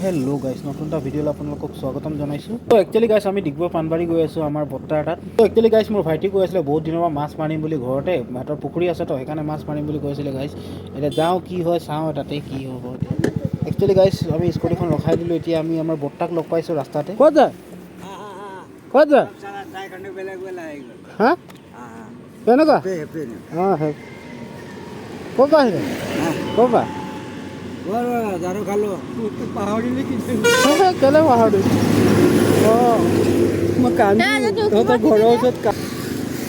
Hello' গাইছ, নতুন এটা ভিডিঅ'লৈ আপোনালোকক স্বাগতম জনাইছোঁ। তো একচুৱেলি গাইছ আমি ডিগবৈ পাণবাৰী গৈ আছোঁ আমাৰ বৰ্তাৰ তাত। তো একচুৱেলি গাইছ মোৰ ভাইটি কৈ আছিলে বহুত দিনৰ পৰা মাছ মাৰিম বুলি, ঘৰতে ভাতৰ পুখুৰী আছে তো সেইকাৰণে মাছ মাৰিম বুলি কৈছিলে গাইছ। এতিয়া যাওঁ কি হয় চাওঁ তাতে কি হ'ব এতিয়া। একচুৱেলি গাইছ আমি স্কুটিখন ৰখাই দিলোঁ, এতিয়া আমি আমাৰ বৰ্তাক লগ পাইছোঁ ৰাস্তাতে। ক'ত যায় ক'ত যায় হা কেনেকুৱা অঁ সেই ক'ৰ পৰা আহিলে ক'ৰ পৰা জানো খালো পাহৰিলি কেলে পাহৰি অঁ মই কান্দি তহঁতৰ ঘৰৰ ওচৰত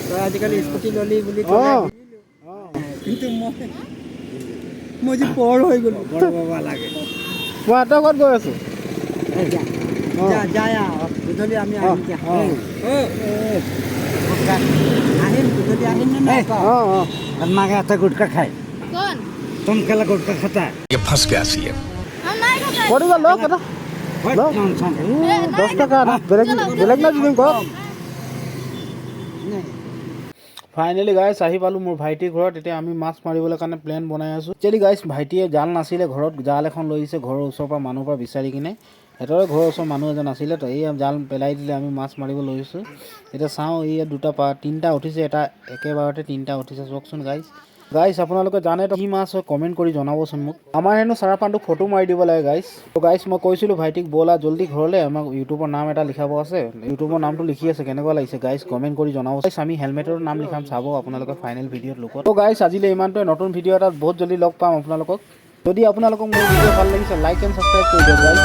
তই আজিকালি স্কুটি ল'লি বুলি অঁ কিন্তু মই যে পৰ হৈ গ'লো বৰ বাবা লাগে মই এটা ক'ত গৈ আছোঁ গধূলি আমি আহিম আহিম গধূলি আহিম নে অঁ অঁ মাকে এটা গুটকা খায় कौन तुम केला गुटखा खाता है ये फंस गया सी है हम नहीं खाते ক'ত গ'ল লওক এটা লওক 10 টকা এটা বেলেগ বেলেগ না দিম কওক ফাইনেলি গাইছ আহি পালোঁ মোৰ ভাইটিৰ ঘৰত। এতিয়া আমি মাছ মাৰিবলৈ কাৰণে প্লেন বনাই আছোঁ। একচুৱেলি গাইছ ভাইটিয়ে জাল নাছিলে ঘৰত, জাল এখন লৈ আহিছে ঘৰৰ ওচৰৰ পৰা মানুহৰ পৰা বিচাৰি কিনে। সিহঁতৰে ঘৰৰ ওচৰৰ মানুহ এজন আছিলে তো এই জাল পেলাই দিলে, আমি মাছ মাৰিব লৈছোঁ। এতিয়া চাওঁ এই তিনিটা উঠিছে, এটা একেবাৰতে তিনিটা উঠিছে চাওকচোন গাইছ। গাইছ আপোনালোকে জানে তো কি মাছ হয় কমেণ্ট কৰি জনাবচোন মোক। আমাৰ হেনো চাৰাপানটো ফটো মাৰি দিব লাগে গাইছ। তো গাইছ মই কৈছিলোঁ ভাইটিক ব'লা জল্দি ঘৰলৈ, আমাক ইউটিউবৰ নাম এটা লিখাব আছে। ইউটিউবৰ নামটো লিখি আছে, কেনেকুৱা লাগিছে গাইছ কমেণ্ট কৰি জনাব। গাইছ আমি হেলমেটৰ নাম লিখাম, চাব আপোনালোকে ফাইনেল ভিডিঅ'ত লগত। তো গাইছ আজিলৈ ইমানটোৱে, নতুন ভিডিঅ' এটাত বহুত জল্দি লগ পাম আপোনালোকক। যদি আপোনালোকক মোৰ ভিডিঅ' ভাল লাগিছে লাইক এণ্ড ছাবস্ক্ৰাইব কৰি দিয়ক গাইছ।